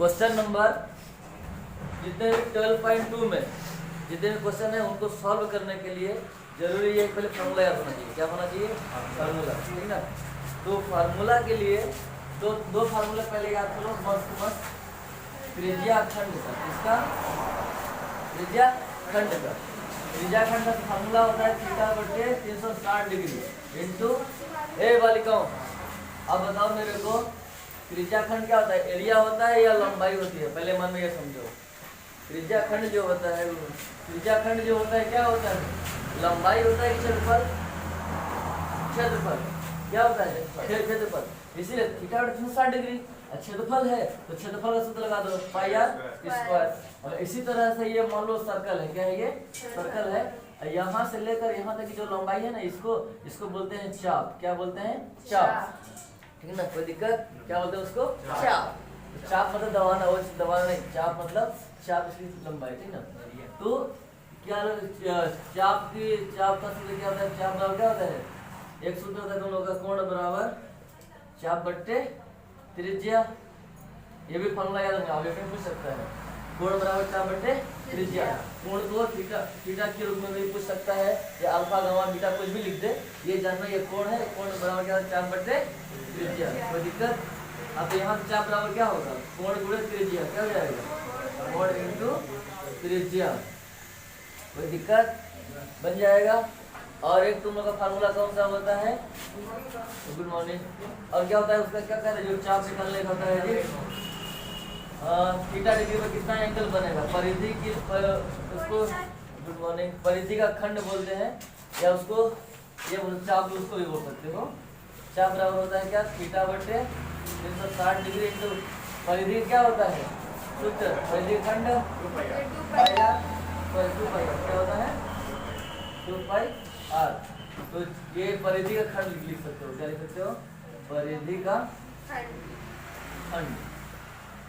Question number जितने भी 12.2 में जितने भी क्वेश्चन है उनको सॉल्व करने के लिए जरूरी है पहले फार्मूला याद होना चाहिए। क्या होना चाहिए? फार्मूला, ठीक ना। तो फार्मूला के लिए दो फार्मूला पहले याद करो मस्त मस्त। त्रिज्या खंड का, इसका त्रिज्या खंड का, त्रिज्या खंड का फार्मूला होता है थीटा बटे 360 डिग्री इंटू ए बालिकाओं। अब बताओ मेरे को त्रिज्या खंड क्या होता है? एरिया होता है या लंबाई होती है? पहले मन में ये समझो। त्रिज्या खंड जो होता है, त्रिज्या खंड जो होता है क्या होता है? लंबाई होता है, क्षेत्रफल, क्षेत्रफल क्या होता है? क्षेत्रफल। इसीलिए थीटा बटे 360 डिग्री क्षेत्रफल है तो क्षेत्रफल का सूत्र लगा दो पाई आर स्क्वायर। और इसी तरह से ये मान लो सर्कल है, क्या है ये? सर्कल है। यहाँ से लेकर यहाँ तक की जो लंबाई है ना, इसको बोलते हैं चाप। क्या बोलते हैं? चाप, ठीक है ना। कोई दिक्कत? क्या बोलते हैं उसको? चाप। चाप मतलब दबाना, वो दबाना नहीं, चाप मतलब चाप इसकी लंबाई, ठीक ना। तो क्या चाप का सूत्र क्या होता है? चाप बराबर क्या होता है? एक सूत्र होता है तुम लोग का, कोण बराबर चाप बट्टे त्रिज्या। ये भी फॉर्मूला याद रखना, ऑब्जेक्टिव पूछ सकता है। कोण बराबर चाप बट्टे त्रिज्या। कोण को थीटा के रूप में भी पूछ सकता है, या अल्फा गामा बीटा कुछ भी लिख दे। ये जानना ये कोण है, कोण बराबर क्या होता है? चाप बट्टे त्रिज्या। कोई दिक्कत? अब यहाँ से चाप बराबर क्या होगा? कोण गुणे त्रिज्या, क्या हो जाएगा? कोण इंटू त्रिज्या। कोई दिक्कत? बन जाएगा। और एक तुम लोग का फार्मूला कौन सा होता है? Good morning. और क्या होता है उसका? क्या कहते हैं जो चाप निकालने का होता है जी? थीटा डिग्री में कितना एंगल बनेगा? परिधि की उसको गुड मॉर्निंग परिधि का खंड बोलते हैं, या उसको ये चाप उसको भी बोल सकते हो। चाप बराबर होता है क्या? थीटा बटे 360 डिग्री इंटू परिधि क्या होता है? सूत्र परिधि खंड 2 पाई आर, क्या होता है? 2 पाई आर। तो ये परिधि का खंड लिख सकते हो। क्या लिख सकते हो? परिधि का खंड।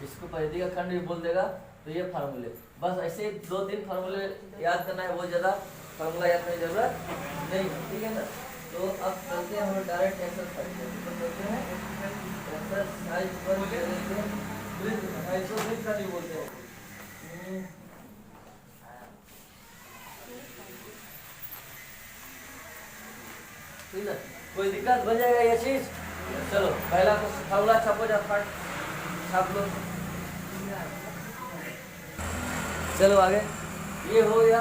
इसको परिधि का खंड भी बोल देगा। तो ये फार्मूले बस ऐसे 2-3 फार्मूले याद करना है, बहुत ज्यादा फार्मूला याद करने की जरूरत नहीं, ठीक है ना। तो अब चलते हैं हम डायरेक्ट एक्सरसाइज पर चलते हैं। एक्सरसाइज पर चलेंगे। ब्रिज का नहीं बोलते हैं, ठीक है। कोई दिक्कत? बन जाएगा ये चीज। चलो पहला फार्मूला छापो, जा फट छाप लो। चलो आगे। ये हो गया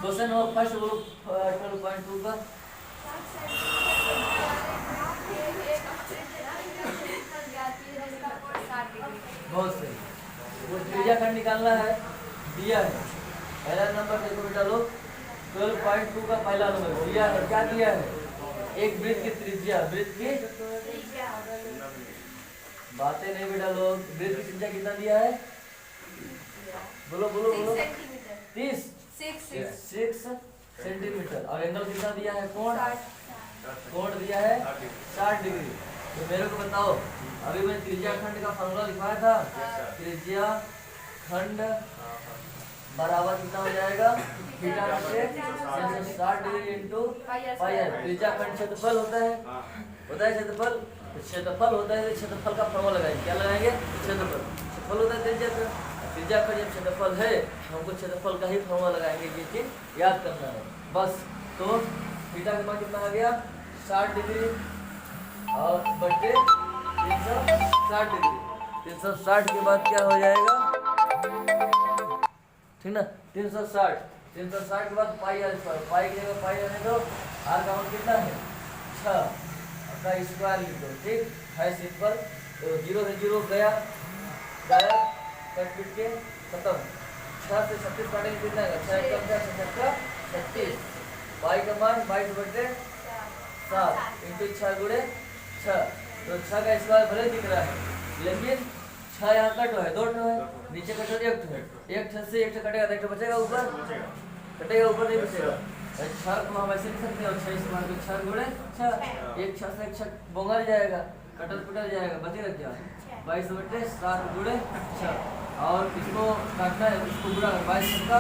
क्वेश्चन नंबर फर्स्ट ग्रुप 12.2 का। बहुत सही। वो त्रिज्या खंड निकालना है, दिया है। पहला नंबर देखो बेटा लोग, 12.2 का पहला नंबर दिया है। क्या दिया है? एक वृत्त की त्रिज्या, वृत्त की बातें नहीं बेटा लोग। वृत्त की त्रिज्या कितना दिया है? बोलो बोलो बोलो। 6 सेंटीमीटर। और एंगल कितना दिया है? कोण दिया है 60 डिग्री। तो मेरे को बताओ, अभी मैंने त्रिज्या खंड का फॉर्मूला लिखवाया था। त्रिज्या खंड बराबर कितना हो जाएगा? थीटा बटे 360 डिग्री इंटू पाई आर। त्रिज्या खंड क्षेत्रफल होता है, क्षेत्रफल। क्षेत्रफल होता है, क्षेत्रफल का फॉर्मूला लगाएंगे। क्या लगाएंगे? क्षेत्रफल होता है त्रिज्या का। त्रिज्या का जब क्षेत्रफल है, हमको क्षेत्रफल का ही फॉर्मूला लगाएंगे। ये चीज याद करना है बस। तो थीटा का मान कितना आ गया? 60 डिग्री और बटे 360 डिग्री। 360 के बाद क्या हो जाएगा? ठीक ना। 360 के बाद पाई आर स्क्वायर। पाई की जगह पाई आने दो। आर का मान कितना है? 6 का स्क्वायर लिख दो, ठीक है। सिंपल। तो 0 से 0 गया, गायब, कट पिट के खत्म। 6 से 36 काटेंगे कितना है? 6 कम 36। पाई का मान 22 बटे 7 इंटू 6 गुणे 6। तो 6 का स्क्वायर भले दिख रहा है, लेकिन 6 यहाँ कट है, 2 है, नीचे कट है, 1 है। 1 से 1 कटेगा तो 1 बचेगा ऊपर, कटेगा ऊपर नहीं बचेगा। 6 को हम ऐसे लिख सकते हैं। 6 से मान 6 गुणे 6, 1 6 से 1 बोंगा जाएगा, कटल पिटल जाएगा, बचेगा क्या? 22 बटे 7 गुणे 6। और इसको काटना है, इसको बुरा 22 का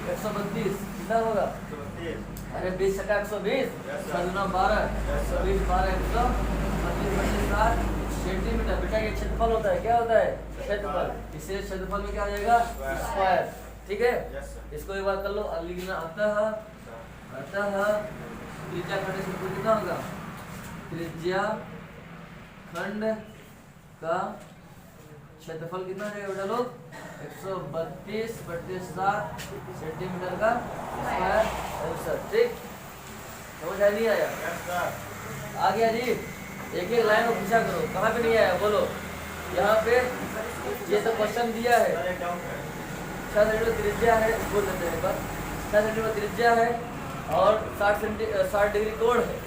132 कितना होगा? अरे 20 का 120, 12 120 12 132 बटे 7 सेंटीमीटर। बेटा ये क्षेत्रफल होता है, क्या होता है? क्षेत्रफल। इससे क्षेत्रफल में क्या आ जाएगा? स्क्वायर। ठीक है, इसको एक बार कर लो। अब लिखना अतः त्रिज्या खंड क्षेत्रफल कितना होगा? त्रिज्या खंड का क्षेत्रफल कितना हो जाएगा बेटा लोग? 132/7 सेंटीमीटर का स्क्वायर आंसर। ठीक, समझ आ नहीं आया? आ गया जी। एक एक लाइन को पूछा करो। कहाँ पे नहीं आया बोलो? यहाँ पे ये तो क्वेश्चन दिया है। 6 सेंटीमीटर त्रिज्या है, बोल देते हैं बस। 6 सेंटीमीटर त्रिज्या है और 60 डिग्री कोण है।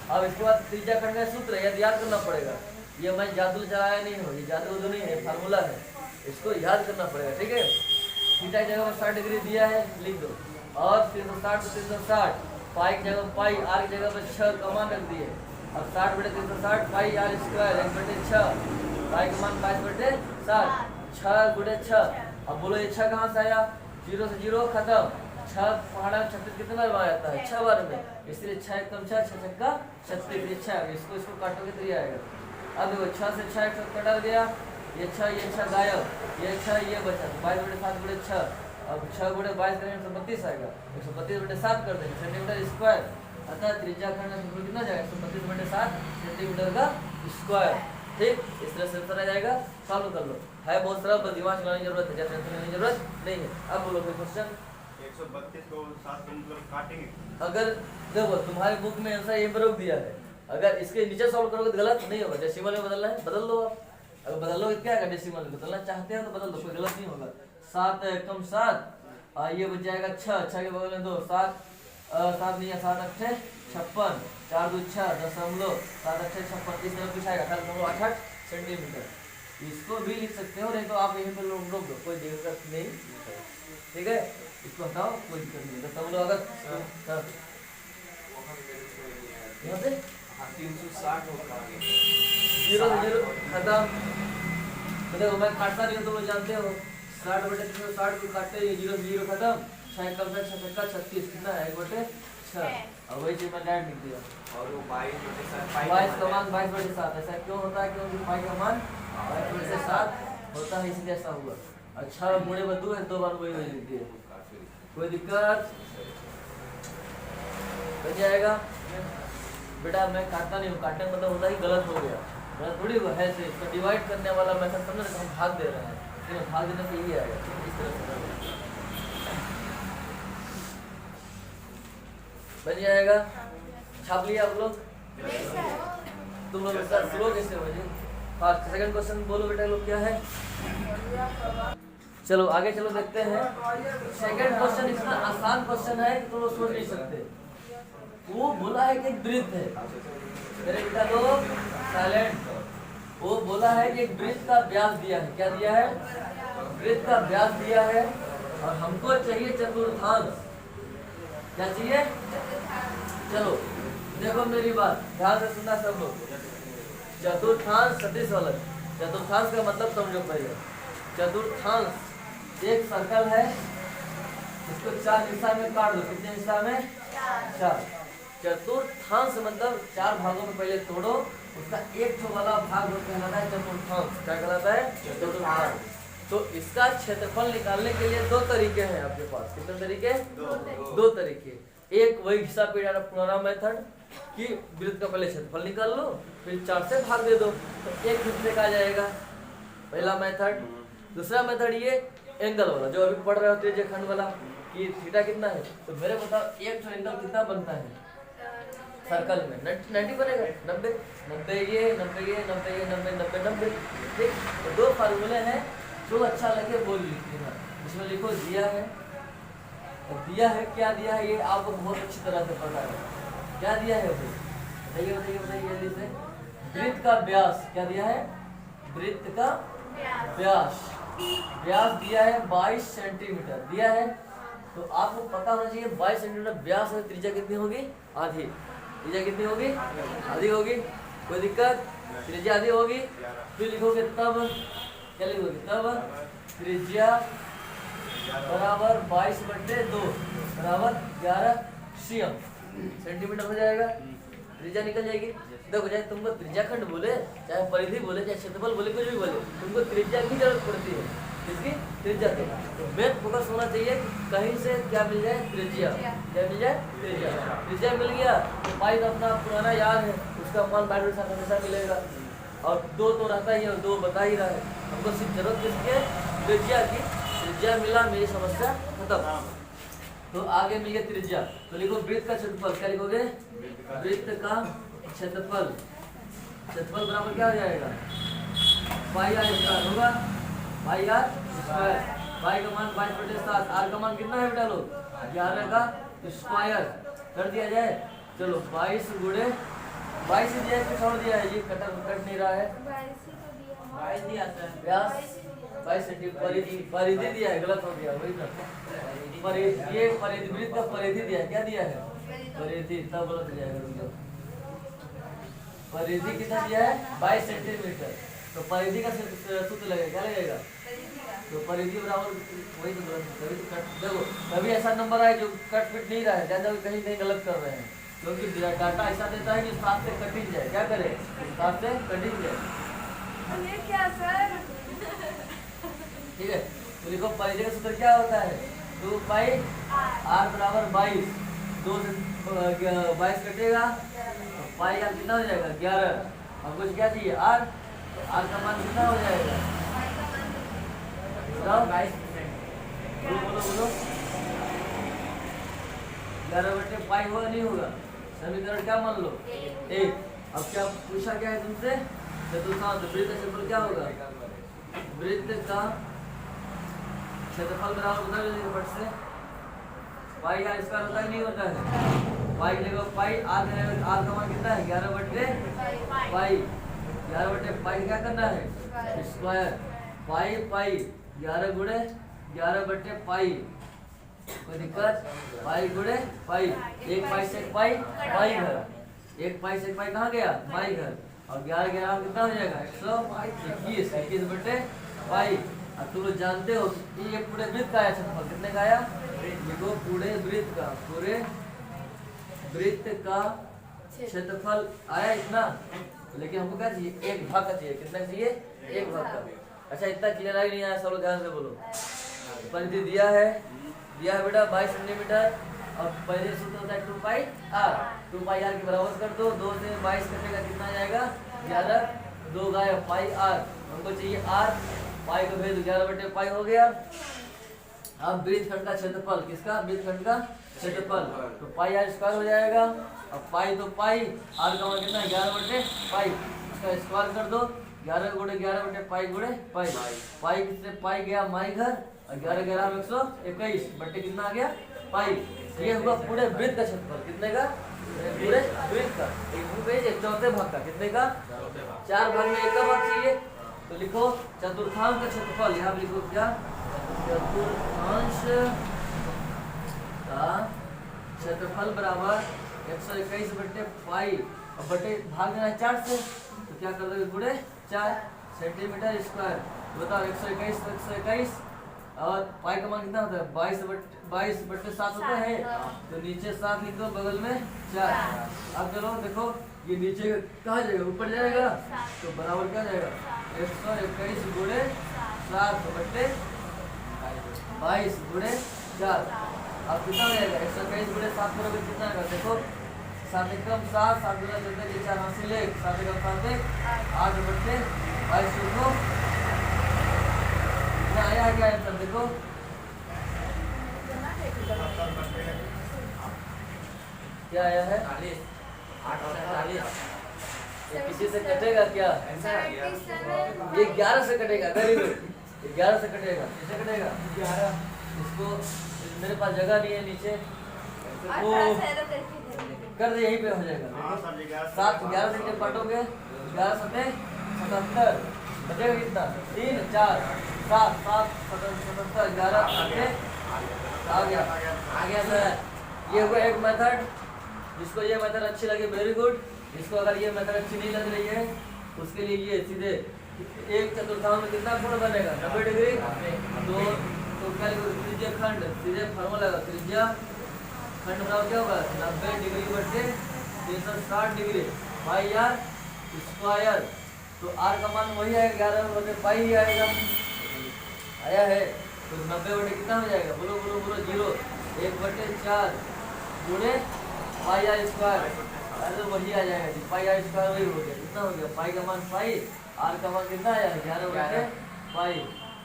अब इसके बाद त्रिज्या खंड का सूत्र है, याद करना पड़ेगा। ये मैं जादू चलाया नहीं हूँ, ये जादू नहीं है, फार्मूला है, इसको याद करना पड़ेगा। ठीक है, थीटा की जगह पर 60 डिग्री दिया है, लिख दो। और 360 तो 360, पाई की जगह पाई, आर की जगह पर 6 का मान रख दिए। अब 60/360 पाई आर स्क्वायर 1/6, पाई का मान 22/7, 6 × 6। अब बोलो ये 6 कहाँ से आया? 0 से 0 खत्म। 6 पहाड़ा 36 कितना बार आता है? 6 बार में, इसलिए 6 × 6 6 छक्का 36, 6 इसको काटोगे तो ये आएगा। अब देखो 6 से 6 कटा गया, ये 6 गायब, ये 6 ये बचा, 22/7/6। अब 6 × 22 करेंगे 132 आएगा, 132/7 कर देंगे सेंटीमीटर स्क्वायर। अतः त्रिज्या खंड का कितना जाएगा? 132/7 सेंटीमीटर का स्क्वायर। ठीक, इस तरह से आंसर आ जाएगा। सॉल्व कर लो। है बहुत सरल, बस दिमाग चलाने की जरूरत है, ज्यादा टेंशन लेने की जरूरत नहीं है। अब बोलो कोई क्वेश्चन। 132 को 7 से मतलब काटेंगे। अगर देखो तुम्हारे बुक में आंसर ये पर रोक दिया है, अगर इसके नीचे सॉल्व करोगे तो गलत नहीं होगा। डेसिमल में बदलना है, बदल दो आप। अगर बदल लो क्या है? डेसिमल में बदलना चाहते हैं तो बदल दो, कोई गलत नहीं होगा। 7 कम 7, ये बच जाएगा 6, 6 के बगल में 2, 7 नहीं है, 7 × 8 56, 4 × 2 = 6 दशमलव 7 × 8 56। इस तरह कुछ आएगा 68 सेंटीमीटर। इसको भी लिख सकते हो, नहीं तो आप यहीं पर रोक दो, कोई दिक्कत नहीं। ठीक है, इसको हटाओ, कोई दिक्कत नहीं। दशमलव अगर यहाँ से 360 होगा, 0 से 0 खत्म। देखो मैं काटता नहीं हूँ, तुम लोग जानते हो। 60/360 को काटते हैं, 0 से 0 खत्म। 6 कम 6 छक्का 36 कितना है? 1/6। अब वही चीज मैं डायरेक्ट लिख दिया। और वो 22/7 22 का मान 22/7। ऐसा क्यों होता है? क्योंकि पाई का मान 22/7 होता है, इसलिए ऐसा हुआ। अच्छा मुड़े बदू है, 2 बार वही लिख दिए, कोई दिक्कत बन जाएगा। बेटा मैं काटता नहीं हूँ, काटने का मतलब होता है कि गलत हो गया, गलत थोड़ी हुआ है। से इसको डिवाइड करने वाला मेथड समझ रहे, हम भाग दे रहे हैं, लेकिन भाग देने से यही आएगा। इस तरह से बन जाएगा। छाप लिया आप लोग? तुम लोग स्लो कैसे हो जी? फास्ट। सेकंड क्वेश्चन बोलो बेटा लोग क्या है? चलो आगे चलो देखते हैं। सेकंड क्वेश्चन इतना आसान क्वेश्चन है कि तुम लोग सोच नहीं सकते। वो बोला है कि एक वृत्त है, मेरे बेटा लोग साइलेंट। वो बोला है कि एक वृत्त का व्यास दिया है। क्या दिया है? वृत्त का व्यास दिया है और हमको चाहिए चतुर्थांश। क्या चाहिए? चलो देखो मेरी बात ध्यान से सुनना सब लोग। चतुर्थांश सदिश वाला, चतुर्थांश का मतलब समझो पहले। चतुर्थांश एक सर्कल है, इसको 4 हिस्सा में काट दो। कितने हिस्सा में? 4। चतुर्थांश मतलब 4 भागों में पहले तोड़ो, उसका एक वाला भाग कहलाता है चतुर्थांश। क्या कहलाता है? चतुर्थांश। तो इसका क्षेत्रफल निकालने के लिए 2 तरीके हैं आपके पास। कितने तरीके? 2 तरीके। एक वही घिसा पीटा पुराना मेथड कि वृत्त का पहले क्षेत्रफल निकाल लो, फिर 4 से भाग दे दो, तो एक हिस्से का आ जाएगा, पहला मेथड। दूसरा मेथड ये एंगल वाला जो अभी पढ़ रहे होते हैं, खंड वाला कि थीटा कितना है। तो मेरे बताओ एक एंगल कितना बनता है सर्कल में? 90 बनेगा। 90 90 ये 90 ये 90 ये 90 90 90। ठीक, तो 2 फार्मूले हैं, जो अच्छा लगे वो लिखना। इसमें लिखो दिया है, दिया है क्या दिया है ये आपको बहुत अच्छी तरह से पता है। क्या दिया है? बताइए बताइए बताइए जल्दी से। वृत्त का व्यास क्या दिया है? वृत्त का व्यास, व्यास दिया है 22 सेंटीमीटर दिया है। तो आपको पता होना चाहिए 22 सेंटीमीटर व्यास है, त्रिज्या कितनी होगी? आधी। त्रिज्या कितनी होगी? आधी होगी। कोई दिक्कत? त्रिज्या आधी होगी, फिर लिखोगे तब क्या लिखोगे? तब त्रिज्या बराबर 22/2 बराबर 11 cm सेंटीमीटर हो जाएगा। त्रिज्या निकल जाएगी। देखो चाहे तुमको त्रिज्या खंड बोले, चाहे परिधि बोले, चाहे क्षेत्रफल बोले, कुछ भी बोले, तुमको त्रिज्या की जरूरत पड़ती है। किसकी? त्रिज्या की। तो मेन फोकस होना चाहिए कि कहीं से क्या मिल जाए? त्रिज्या। क्या मिल जाए? त्रिज्या। त्रिज्या मिल गया तो पाई तो अपना पुराना याद है, उसका मान बाइट साथ हमेशा मिलेगा। और 2 तो रहता ही है, 2 बता ही रहा है। हमको सिर्फ जरूरत किसकी है? त्रिज्या की। त्रिज्या मिला, मेरी समस्या खत्म। तो आगे मिल गया त्रिज्या, तो लिखो वृत्त का क्षेत्रफल। क्या लिखोगे? वृत्त का क्षेत्रफल। क्षेत्रफल बराबर क्या हो जाएगा? पाई आर स्क्वायर होगा। पाई आर स्क्वायर। पाई का मान 22/7। आर का मान कितना है बेटा लोग? 11 का स्क्वायर कर दिया जाए। चलो 22 गुणे 22 ही दिया है, कुछ और दिया है जी, कट नहीं रहा है। 22 दिया है। व्यास 22 सेंटीमीटर। परिधि दिया है, गलत हो गया वही ना। परिधि, ये परिधि वृत्त का परिधि दिया है। क्या दिया है? परिधि। तब गलत हो जाएगा तुमको। परिधि कितना दिया है? 22 सेंटीमीटर। तो परिधि का सूत्र लगेगा, क्या लगेगा? तो परिधि बराबर वही तो गलत। कभी तो कट, देखो कभी ऐसा नंबर आए जो कट फिट नहीं रहा है, ज्यादा कहीं कहीं गलत कर रहे हैं, क्योंकि डाटा ऐसा देता है कि 7 से कट ही जाए। क्या करे? 7 से कट ही जाए। ये क्या सर? ठीक है, तो देखो परिधि का सूत्र क्या होता है? 2 पाई आर बराबर 22। 2 से 22 कटेगा, पाई आर कितना हो जाएगा? 11। हमको क्या चाहिए? आर। तो आर का मान कितना हो जाएगा? 22%। बोलो बोलो। 11/पाई होगा नहीं होगा? समीकरण क्या मान लो? 1। अब क्या पूछा क्या है तुमसे? चतुर्थांश। वृत्त का क्षेत्रफल क्या होगा? वृत्त का क्षेत्रफल बराबर बता दीजिए फट से। पाई आर स्क्वायर होता है नहीं होता है? पाई लेगा पाई, आर का मान कितना है? 11/पाई। 11/पाई क्या करना है? स्क्वायर। पाई पाई 11 गुणे 11/पाई। कोई दिक्कत? पाई गुणे पाई। 1 पाई से 1 पाई, पाई घर। 1 पाई से 1 पाई कहाँ गया? पाई घर। और 11 11 कितना हो जाएगा? 121। 21/पाई। अब तुम लोग जानते हो कि ये पूरे वृत्त का आया क्षेत्रफल। कितने का आया? देखो पूरे वृत्त का, पूरे वृत्त का क्षेत्रफल आया इतना। लेकिन हमको क्या चाहिए? 1 भाग का चाहिए। कितना चाहिए? 1 भाग का। अच्छा इतना क्लियर है नहीं आया? सब लोग ध्यान से बोलो। परिधि दिया है बेटा 22 सेंटीमीटर। और पहले सूत्र होता है 2 पाई आर। 2 पाई आर के बराबर कर दो। 2 से 22 कटेगा, कितना जाएगा? 11। 2 गायब, पाई आर। हमको चाहिए आर। पाई को भेज 11/पाई हो गया। अब वृत्तखंड का क्षेत्रफल। किसका? वृत्तखंड का क्षेत्रफल। तो पाई आर स्क्वायर हो जाएगा। अब पाई तो पाई, आर का मान कितना? 11/पाई। इसका स्क्वायर कर दो। 11 गुणे 11/पाई गुणे पाई। पाई किससे? पाई गया माई घर। और 11 11 में 121 बट्टे कितना आ गया? पाई। ये हुआ पूरे वृत्त का क्षेत्रफल। कितने का? पूरे वृत्त का। एक चौथे भाग का। कितने का? 4 भाग में 1 का भाग चाहिए। तो लिखो चतुर्थांश का क्षेत्रफल। यहाँ पे लिखो क्या? चतुर्थांश का क्षेत्रफल बराबर 121/पाई। और बटे भाग देना है 4 से, तो क्या कर दोगे? गुणे 4 सेंटीमीटर स्क्वायर। बताओ 121 तो 121। और पाई का मान कितना होता है? 22/7 होता है। तो नीचे 7 लिख दो, बगल में 4। अब चलो देखो ये नीचे कहाँ जाएगा? ऊपर जाएगा। तो बराबर क्या जाएगा? 121 गुणे 7/22 गुणे 4। अब कितना हो जाएगा? 121 गुणे 7 करोगे कितना आएगा? देखो 7 एकम 7, 7 गुना 14 के 4 हासिल 1, 7 एकम 7 8/22 को कितना आया? क्या आंसर देखो? क्या आया है? 8 ये किसी से कटेगा क्या? ये 11 से कटेगा। Very good. 11 से कटेगा। किससे कटेगा? 11। इसको मेरे पास जगह नहीं है नीचे, वो कर दे, यहीं पे हो जाएगा। 7 11 से काटोगे, 11 7 77 बचेगा कितना? 3 4 7 7 77 11 आ गया सर। ये हुआ एक मेथड। जिसको ये मेथड अच्छी लगी वेरी गुड। जिसको अगर ये मेथड अच्छी नहीं लग रही है उसके लिए ये सीधे 1/4 में कितना कोण बनेगा? 90 डिग्री। तो क्या त्रिज्या खंड, सीधे फॉर्मूला लगा। त्रिज्या खंड बराबर क्या होगा? 90 डिग्री बटे 360 डिग्री। Pi r square. तो आर का मान वही आएगा 11/पाई ही आएगा, आया है। तो 90/, कितना हो जाएगा, बोलो बोलो बोलो, 0, 1/4 गुणे पाई आर स्क्वायर। अरे तो वही आ जाएगा जी, पाई आर स्क्वायर वही हो गया, कितना हो गया, पाई का मान पाई, आर का मान कितना आया, 11/पाई,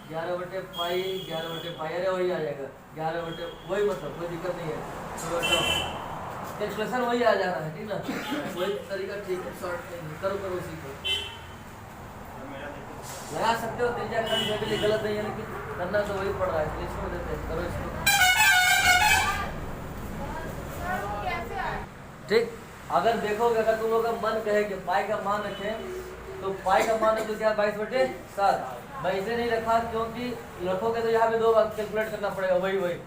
11/पाई, 11/पाई, अरे वही आ जाएगा 11 वही, मतलब कोई दिक्कत नहीं है, कैलकुलेशन वही आ जा रहा है, ठीक ना, वही तरीका ठीक है, शॉर्ट करो करो सीखो, लगा सकते हो, त्रिज्या खंड में भी गलत नहीं है, लेकिन करना तो वही पड़ रहा है, इसलिए छोड़ देते हैं, करो इसको, ठीक। अगर देखोगे, अगर तुम लोग का मन कहे कि पाई का मान रखें, तो पाई का मान तो क्या 22/7, मैं इसे नहीं रखा क्योंकि रखोगे तो यहाँ पे 2 बार कैलकुलेट करना पड़ेगा, वही वही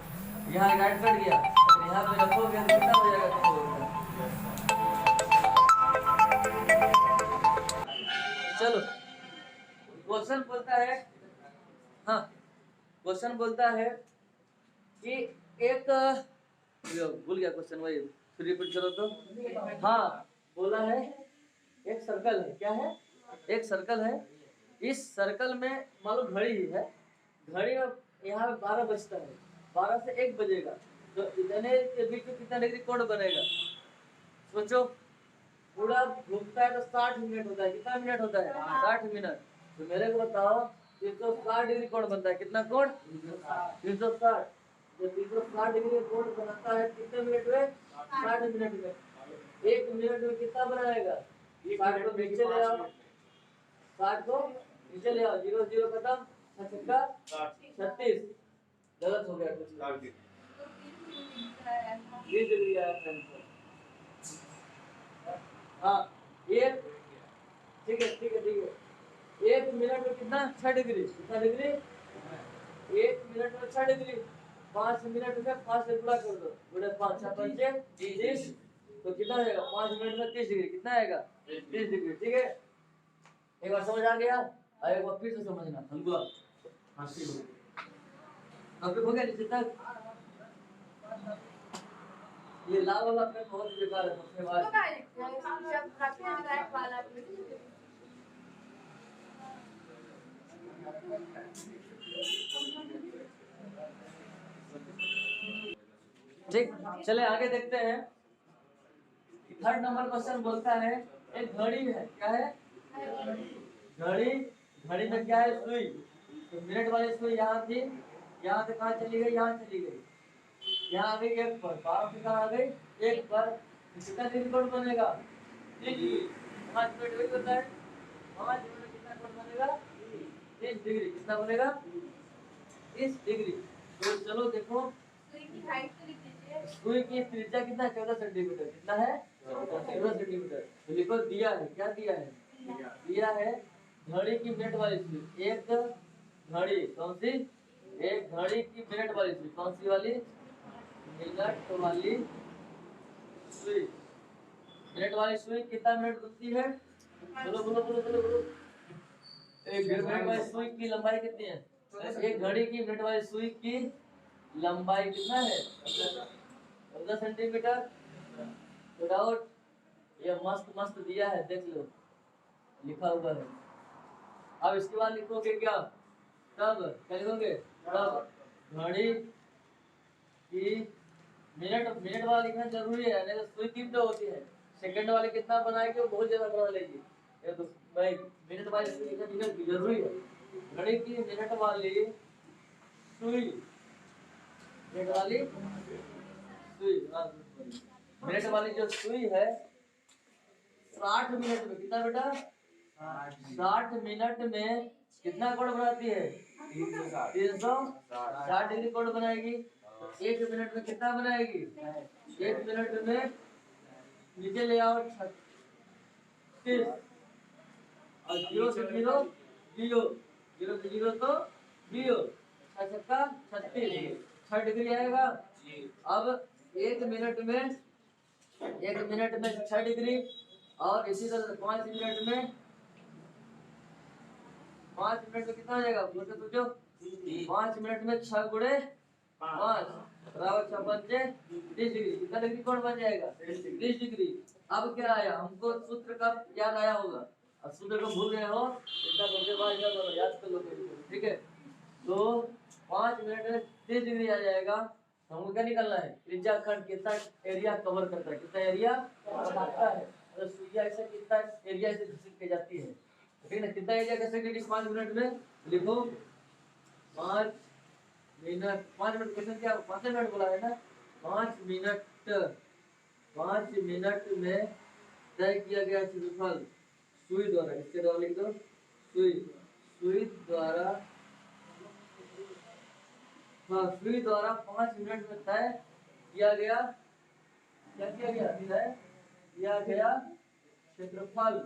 यहाँ गाइड कट गया, अगर यहाँ पे रखोगे तो कितना हो जाएगा, चलो क्वेश्चन बोलता है, हाँ क्वेश्चन बोलता है कि एक, भूल गया क्वेश्चन, वही फिर रिपीट करो तो, हाँ बोला है एक सर्कल है, क्या है, एक सर्कल है, इस सर्कल में मान लो घड़ी ही है, घड़ी में यहाँ पे 12 बजता है, 12 से 1 बजेगा, तो इतने के बीच में कितना डिग्री कोण बनेगा, सोचो, पूरा घूमता है तो 60 मिनट होता है, कितना मिनट होता है, 60 मिनट, तो मेरे को बताओ 360 डिग्री कोण बनता है, कितना कोण, 360, जब 360 डिग्री कोण बनाता है कितने मिनट में, 60 मिनट में, 1 मिनट में कितना बनाएगा, 60 को नीचे ले आओ, 60 को नीचे ले आओ, 0 0 खत्म, 36, गलत हो गया कुछ, 20 डिग्री आया आंसर, हाँ एक, ठीक है ठीक है ठीक है, 1 मिनट में कितना, 6 डिग्री, कितना डिग्री, 1 मिनट में 6 डिग्री, 5 मिनट में 5 से गुणा कर दो, गुणे 5 6 पंचे 30, तो कितना आएगा, 5 मिनट में 30 डिग्री, कितना आएगा, 30 डिग्री, ठीक है, एक बार समझ आ गया, और एक बार फिर से समझना, हलवा हासिल हो गया, अब हो गया नीचे तक, ये लाल वाला पेन बहुत बेकार है, सबसे बाद ठीक, चले आगे देखते हैं, थर्ड नंबर क्वेश्चन बोलता है, एक घड़ी है, क्या है, घड़ी, घड़ी में क्या है, सुई, तो मिनट वाली सुई यहाँ थी, यहाँ से कहाँ चली गई, यहाँ चली गई, यहाँ आ गई 1 पर, 12 से कहाँ आ गई 1 पर, कितना डिग्री कोण बनेगा, 5 मिनट वही होता है, 5 मिनट में कितना कोण बनेगा, 30 डिग्री, कितना बनेगा, 30 डिग्री, तो चलो देखो, सुई की त्रिज्या कितना है, 14 सेंटीमीटर, कितना है, 14 सेंटीमीटर, तो लिखो दिया है, क्या दिया है, दिया है घड़ी की मिनट वाली सुई, एक घड़ी कौन सी, एक घड़ी की मिनट वाली सुई, कौन सी वाली, मिनट वाली सुई, मिनट वाली सुई कितना मिनट घूमती है, बोलो बोलो बोलो बोलो बोलो, एक मिनट वाली सुई की लंबाई कितनी है, एक घड़ी की मिनट वाली सुई की लंबाई कितना है, 14 सेंटीमीटर, विदाउट, ये मस्त मस्त दिया है, देख लो लिखा हुआ है, अब इसके बाद लिखोगे क्या, तब क्या लिखोगे, तब घड़ी की मिनट, मिनट वाला लिखना जरूरी है, नहीं तो सुई तीन तो होती है, सेकंड वाले कितना बनाएगी वो बहुत ज्यादा बना लेगी, ये तो भाई मिनट वाली सुई लिखना जरूरी है, घड़ी की मिनट वाली सुई, मिनट वाली सुई, मिनट वाली जो सुई है 60 मिनट में, कितना बेटा, 60 मिनट में कितना कोण बनाती है, 360 डिग्री कोण बनाएगी, 1 मिनट में कितना बनाएगी, 1 मिनट में नीचे ले आओ 36, और 0 से 0 0, 0 से 0 तो 0, 6 छक्का 36, 6 डिग्री आएगा, अब 1 मिनट में, 1 मिनट में 6 डिग्री, और इसी तरह 5 मिनट में, 5 मिनट में कितना हो जाएगा, बोलते सोचो, 5 मिनट में 6 गुणे 5 बराबर 56 30 डिग्री। कितना डिग्री कोण बन जाएगा? 30 डिग्री। अब क्या आया? हमको सूत्र का याद आया होगा। अब सूत्र को भूल गए हो, इतना धोखेबाज याद कर लो। ठीक है, तो 5 मिनट में 30 डिग्री आ जाएगा। हमको क्या निकालना है? त्रिज्या खंड कितना एरिया कवर करता है, कितना एरिया बनाता है। तो सुइया ऐसा कितना एरिया से घिस के जाती है, ठीक है ना? कितना एरिया कैसे कि 5 मिनट में लिखो 5 मिनट। 5 मिनट कैसे, क्या 5 मिनट बोला है ना? 5 मिनट, 5 मिनट में तय किया गया क्षेत्रफल सुई द्वारा, इसके द्वारा लिख दो सुई, सुई द्वारा, हाँ सुई द्वारा 5 मिनट में तय किया गया, क्या किया गया? तय किया गया क्षेत्रफल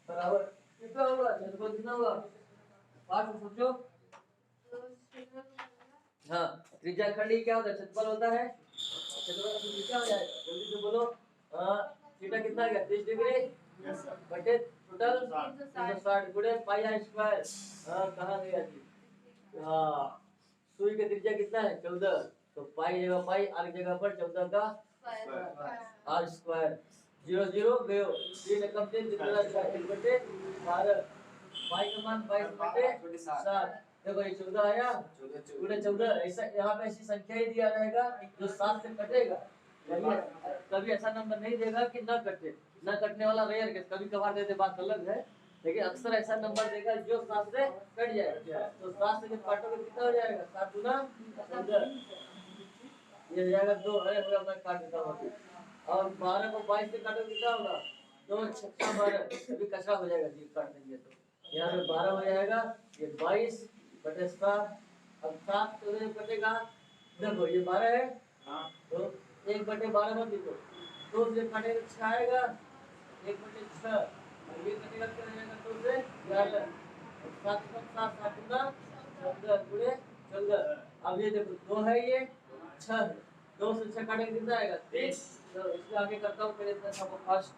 बराबर कितना होगा? क्षेत्रफल कितना होगा? 5 में सोचो। हाँ, त्रिज्या खंडी क्या होता है? क्षेत्रफल होता है। क्षेत्रफल का सूत्र क्या हो जाएगा? जल्दी से बोलो। थीटा कितना गया? 30 डिग्री बटे टोटल 360 गुणे पाई आर स्क्वायर। कहाँ गया जी? सुई का त्रिज्या कितना है? 14। तो पाई जगह पाई, आर की जगह पर 14 का आर स्क्वायर। 0 0 गयो, 3 एकम 3 जितना 1 बटे 12, पाई का मान 22 बटे 7। देखो ये 14 आया, गुणे 14। ऐसा यहाँ पे ऐसी संख्या ही दिया रहेगा जो 7 से कटेगा। कभी ऐसा नंबर नहीं देगा कि न कटे। न कटने वाला रेयर केस, कभी कभार देते, बात अलग है, लेकिन अक्सर ऐसा नंबर देगा जो 7 से कट जाएगा। तो 7 से जब काटोगे कितना हो जाएगा? 7 गुना 14, ये हो जाएगा 2। अरे होगा, मैं काट देता हूँ। और 12 को 22 से काटोगे कितना होगा? 2 6 12, अभी कचरा हो जाएगा जी काट देंगे तो। यहाँ पे 12 हो जाएगा, ये 22 बटे 7। अब 7 तो कटेगा, देखो ये 12 है, तो 1 बटे 12 मत लिखो, 2 से कटेगा 6 आएगा, 1 बटे 6, और ये कटेगा क्या रहेगा? 2 से 11, 7 का 7 7 गुना 14 गुणे 14। अब ये देखो 2 है, ये 6 है, 2 से 6 काटेंगे कितना आएगा? 30। तो इसके आगे करता हूँ, फिर इतना सबको फास्ट।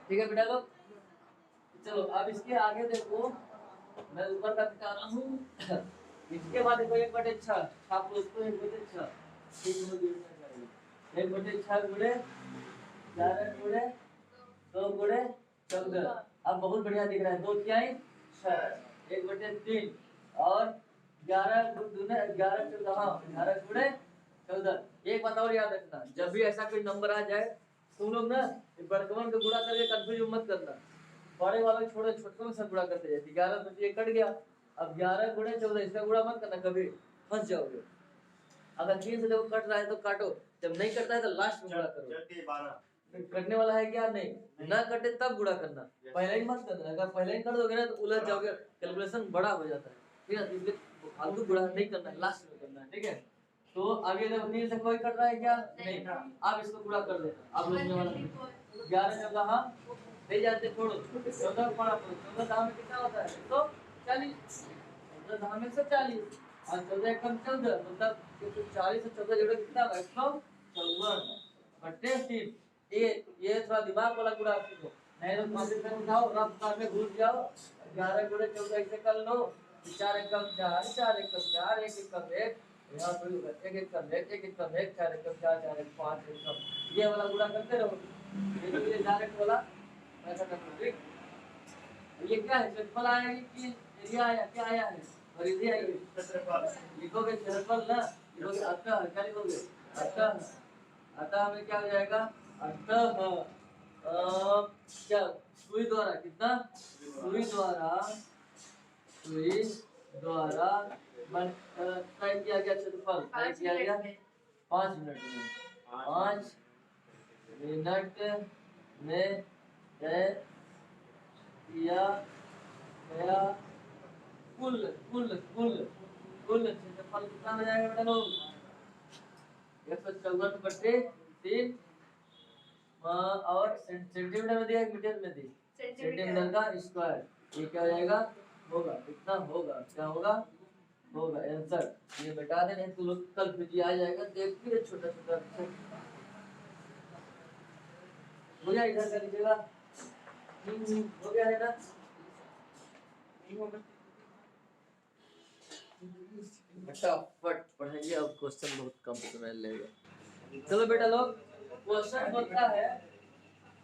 ठीक है बेटा लोग, चलो अब इसके आगे देखो, मैं ऊपर का बता रहा हूँ। इसके बाद देखो 1 बटे 6, छाप लो इसको, 1 बटे 6, 1 बटे 6 गुणे 11 गुणे 2 गुणे 14। अब बहुत बढ़िया दिख रहा है, 2 तिहाई 6, 1 बटे 3, और 11 गुणे 11 14, हाँ 11 गुणे 14। एक बात और याद रखना, जब भी ऐसा कोई नंबर आ जाए, तुम लोग ना वर्गमूल को गुणा करके कंफ्यूज मत करना। बड़े वाले छोटे छोटे से गुणा करते जाए। 11 में ये कट गया, अब 11 गुणे 14 इसका गुणा मत करना, कभी फंस जाओगे। अगर 3 से देखो कट रहा है तो काटो, जब नहीं कटता है तो लास्ट में गुणा करो। कटने वाला है क्या? नहीं, ना कटे तब गुणा करना, पहले ही मत करना। अगर पहले ही कर दोगे ना तो उलझ जाओगे, कैलकुलेशन बड़ा हो जाता है, ठीक है? इसलिए फालतू गुणा नहीं करना है, लास्ट में करना है, ठीक है? तो आगे देखो 3 से कोई कट रहा है क्या? नहीं, आप इसको पूरा कर देना। आप बचने वाला 11 जब हाँ ले जाते, छोड़ो 14 पड़ा, 14 दाम में कितना होता है? 140, 14 दाम में 140, और 14 एकम 14, मतलब 40 से 14 जोड़े कितना होगा? 154 बटे 3। ये थोड़ा दिमाग वाला गुणा सीखो, नहीं तो पासे से उठाओ, रफ्तार में घुस जाओ। 11 गुणे 14 ऐसे कर लो, 4 एकम 4, 4 एकम 4, 1 एकम 1, यहाँ पर 1 एकम 1, 1 एकम 1, 4 एकम 4, 4 एकम 5 एकम, ये वाला गुणा करते रहो। ये डायरेक्ट वाला ऐसा करना, ठीक? ये क्या है? क्षेत्रफल आया कि एरिया आया? क्या आया है? परिधि आई है। लिखोगे क्षेत्रफल ना, लिखोगे अतः, क्या लिखोगे? अतः हमें क्या हो जाएगा? अतः क्या सुई द्वारा, कितना? सुई द्वारा तय किया गया क्षेत्रफल, तय किया गया 5 मिनट में, 5 मिनट में तय किया गया कुल कुल कुल कुल क्षेत्रफल कितना हो जाएगा बेटा लोग? 154 बटे 3, और सेंटीमीटर में दिया, मीटर में दी, सेंटीमीटर का स्क्वायर। ये क्या हो जाएगा? होगा कितना? होगा क्या होगा? होगा आंसर। ये बता दे, नहीं तो लोग कल फिर आ जाएगा, देख फिर छोटा छोटा हो जाए। इधर कर लीजिएगा, हो गया है ना? फटाफट पढ़ाइए, अब क्वेश्चन बहुत कम समय लेगा। चलो बेटा लोग, क्वेश्चन बोलता है,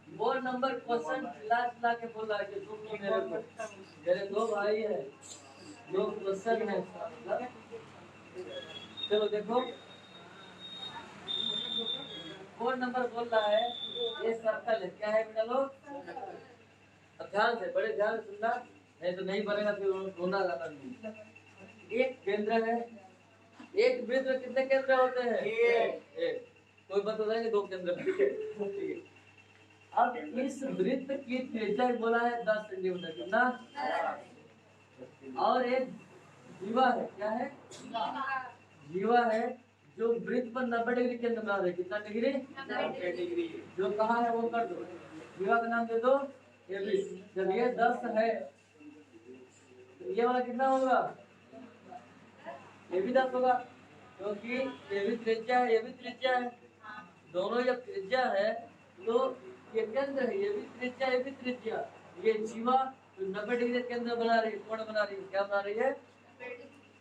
वो नंबर क्वेश्चन लास्ट ला के बोल रहा है कि तुम लोग मेरे दो भाई है, दो क्वेश्चन है। चलो देखो, फोन नंबर बोल रहा है, ये सर्कल है, क्या है बेटा लोग? अब ध्यान से, बड़े ध्यान से सुनना, नहीं तो नहीं बनेगा, फिर रोना गाना नहीं। एक केंद्र है, एक वृत्त में कितने केंद्र होते हैं? एक। कोई बता देंगे दो केंद्र? ठीक है। अब इस वृत्त की त्रिज्या बोला है 10 सेंटीमीटर, कितना? और एक जीवा है, क्या है? जीवा है, जो वृत्त पर 90 डिग्री केंद्र बना रहे, कितना डिग्री? 90 डिग्री। जो कहा है वो कर दो, जीवा का नाम दे दो AB। जब ये 10 है तो ये वाला कितना होगा? ये भी 10 होगा, क्योंकि ये भी त्रिज्या है, ये भी त्रिज्या है। दोनों जब त्रिज्या है तो ये केंद्र है, ये भी त्रिज्या, ये भी त्रिज्या। ये जीवा तो 90 डिग्री केंद्र बना रही है, कोण बना रही है, क्या बना रही है?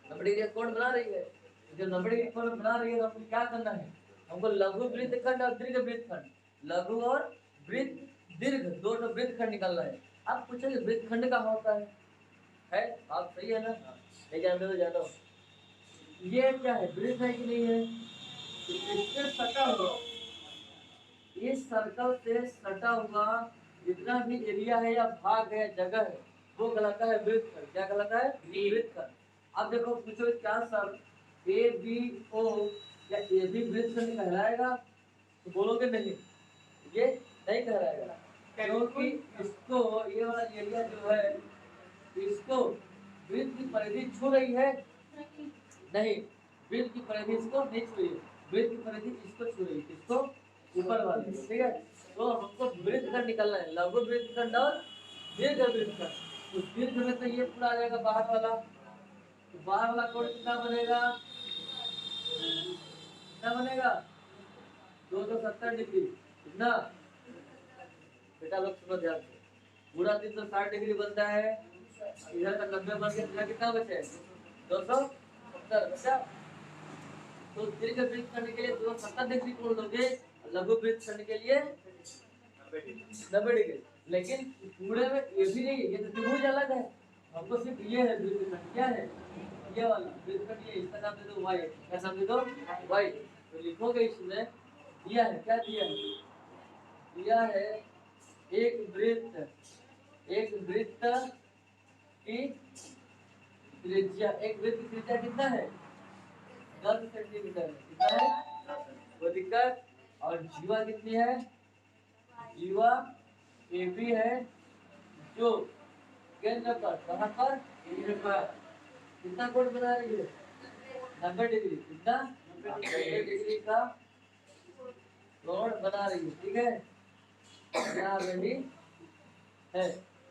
90 डिग्री कोण बना रही है। जब 90 डिग्री कोण बना रही है तो हमको क्या करना है? हमको लघु वृत्तखंड और दीर्घ वृत्तखंड, लघु और वृत्त दीर्घ दोनों वृत्तखंड निकालना है। आप पूछेंगे वृत्तखंड का होता है? आप सही है ना? नहीं जानते तो जानो। ये क्या है, वृत्त है कि नहीं है? इससे सटा हुआ, इस सर्कल से सटा हुआ जितना भी एरिया है या भाग है, जगह है, वो कहलाता है वृत्तखंड। क्या कहलाता है? वृत्तखंड। अब देखो, पूछो क्या सर ABO या AB वृत्तखंड कहलाएगा? तो बोलोगे नहीं, ये नहीं कहलाएगा, क्योंकि इसको, ये वाला एरिया जो है, इसको वृत्त की परिधि छू रही है? नहीं, वृत्त की परिधि इसको नहीं छू रही है, वृत्त की परिधि इसको छू रही है, इसको ऊपर वाले, ठीक है? तो हमको वृत्तखंड निकालना है, लघु वृत्तखंड और दीर्घ वृत्तखंड। उस दीर्घ में तो ये पूरा आ जाएगा बाहर वाला, तो बाहर वाला कोण कितना बनेगा? कितना बनेगा? 270 डिग्री। कितना? बेटा लोग सुनो ध्यान से, पूरा 360 डिग्री बनता है, इधर का 90 बन के कितना बचे? 270 बचा। तो दीर्घ वृत्तखंड के लिए 270 डिग्री कोण लोगे, लघु वृत्तखंड के लिए 90 डिग्री। लेकिन पूरे में ये भी नहीं, ये तो त्रिभुज अलग है, हमको सिर्फ ये है वृत्तखंड, क्या है? ये वाला वृत्तखंड, ये इसका नाम दे दो Y। क्या नाम दे दो? Y। तो लिखोगे इसमें, दिया है, क्या दिया है? दिया है एक वृत्त की त्रिज्या, एक वृत्त की त्रिज्या कितना है? 10 सेंटीमीटर है। कितना है? वो दिक्कत। और जीवा कितनी है? जीवा AB है, जो केंद्र पर, कहाँ पर? केंद्र पर कितना कोण बना रही है? 90 डिग्री। कितना? 90 डिग्री का कोण बना रही है, ठीक है? बना रही है,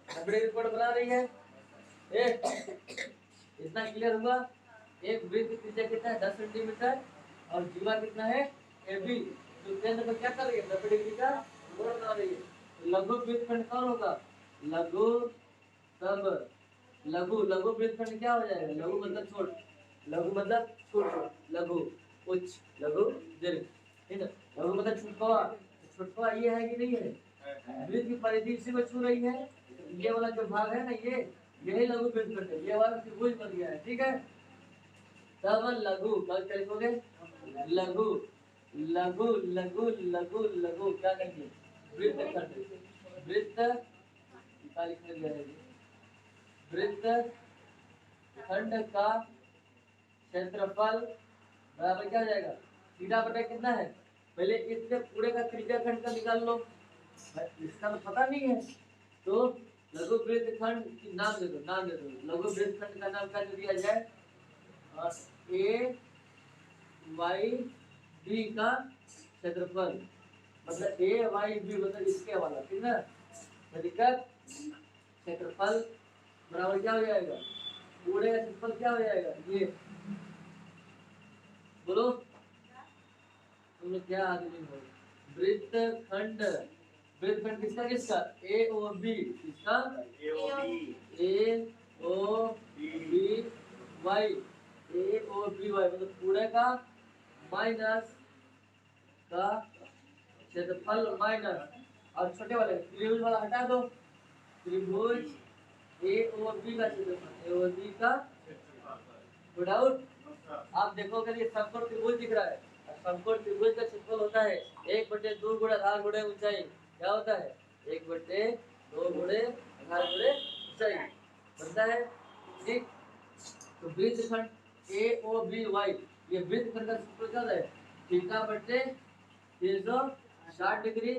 90 डिग्री कोण बना रही है। इतना क्लियर हुआ? एक वृत्त की त्रिज्या कितना है? 10 सेंटीमीटर, और जीवा कितना है? AB, जो केंद्र पर क्या कर रही है? 90 डिग्री का कोण बना रही है। लघु वृत्तखंड कौन होगा? लघु, तब लघु, लघु वृत्तखंड क्या हो जाएगा? लघु मतलब छोट, लघु मतलब छोट, लघु उच्च, लघु दीर्घ, ठीक है? लघु मतलब छुटकवा, छुटकवा ये है कि नहीं है? वृत्त की परिधि इसी को छू रही है, ये वाला जो भाग है ना, ये यही लघु वृत्तखंड है, ये वाला त्रिभुज बन गया है, ठीक है? तब लघु, कल क्या लिखोगे? लघु, लघु लघु लघु लघु क्या कहेंगे? वृत्तखंड। वृत्त क्या लिखने दिया है? वृत्त खंड का क्षेत्रफल बराबर क्या हो जाएगा? थीटा बटा कितना है? पहले इसके पूरे का त्रिज्या खंड का निकाल लो, इसका तो पता नहीं है, तो लघु वृत्तखंड की नाम दे दो, नाम दे दो। लघु वृत्तखंड का नाम क्या दिया जाए? AYB का क्षेत्रफल, मतलब AYB मतलब इसके वाला, ठीक है? दिक्कत, क्षेत्रफल बराबर क्या हो जाएगा? पूरे का क्षेत्रफल क्या हो जाएगा? ये बोलो, तुम लोग क्या आदमी हो? वृत्तखंड, वृत्तखंड किसका किसका? AOB, किसका? AOB Y, बी वाई, मतलब पूरे का माइनस का क्षेत्रफल माइनस, और छोटे वाले त्रिभुज वाला हटा दो, त्रिभुज ए और बी का क्षेत्रफल, ए और बी का विदाउट। आप देखोगे कि समकोण त्रिभुज दिख रहा है, और समकोण त्रिभुज का क्षेत्रफल होता है 1/2 गुणा आधार गुणे ऊंचाई। क्या होता है? 1/2 गुणे आधार गुणे ऊंचाई बनता है। ठीक, तो वृत्तखंड ए ओ बी वाई, ये वृत्तखंड का क्षेत्रफल क्या है? थीटा बटे 360 degree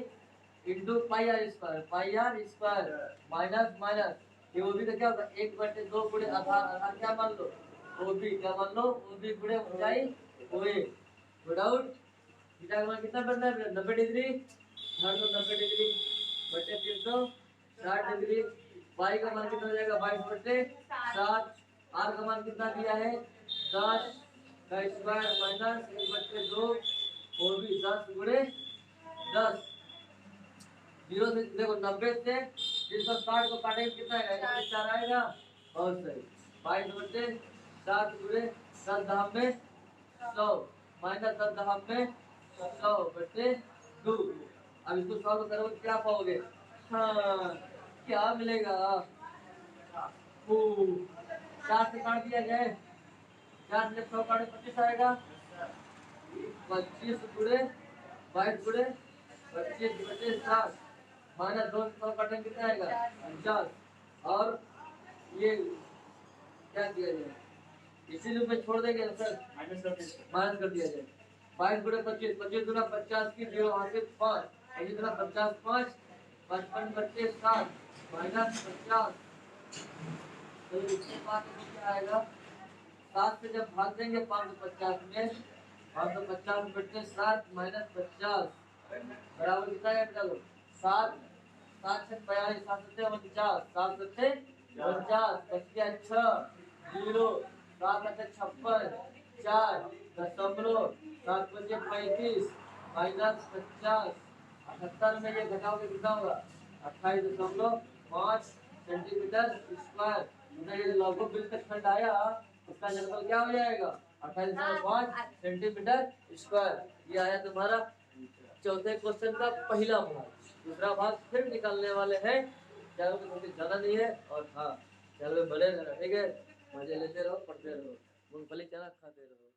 into pi r square, pi r square minus minus, ये वो भी तो क्या होगा? 1/2 गुणे आधार, आधार क्या मान लो? ओ बी, क्या मान लो? ओ बी गुणे ऊंचाई ओ ए, विदाउट थीटा का मान कितना बनता है? 90 डिग्री, धर दो 90 डिग्री बटे 360 डिग्री, पाई का मान कितना हो जाएगा? 22/7, आर का मान कितना दिया है? 10 का स्क्वायर माइनस 1/2, ओ बी 10 गुणे 10, 0 से देखो 90 से 360 को काटेंगे कितना आएगा? 4 आएगा। बहुत सही, 22/7 गुणे 10 दहम में 100 माइनस 10 दहम में 100/2। अब इसको सॉल्व करोगे क्या पाओगे? हाँ, क्या मिलेगा? 4 से काट दिया जाए, 4 से 100 काटे 25 आएगा, 25 गुणे 22 गुणे 25/7 माइनस 2 से 100 काटेंगे कितना आएगा? 50। और ये क्या किया जाए? इसी लूप में छोड़ देंगे ना सर, माइनस कर दिया जाए। 22 गुणे 25, 25 गुना 50 की 0 वहां से 5, 25 गुना 50 5, 55/7 माइनस 50। तो इसके बाद क्या आएगा? 7 से जब भाग देंगे 550 में, 550/7 माइनस 50 बराबर कितना आएगा? 7, 7 से 42, 7 से 49, 7 से 49, बच गया 6, 0, 7 से 56, 4 दशमलव 7 बचे 35 माइनस 50, 78 में ये घटाओगे कितना होगा? 28.5 सेंटीमीटर स्क्वायर। ये लघु वृत्तखंड आया, उसका क्षेत्रफल क्या हो जाएगा? 28.5 सेंटीमीटर स्क्वायर। ये आया तुम्हारा चौथे क्वेश्चन का पहला भाग। दूसरा भाग फिर निकालने वाले हैं, चैनल को थोड़ी ज्यादा नहीं है, और हाँ चैनल में बने रहना, ठीक है? मजे लेते रहो, पढ़ते रहो, मूंगफली चना खाते रहो।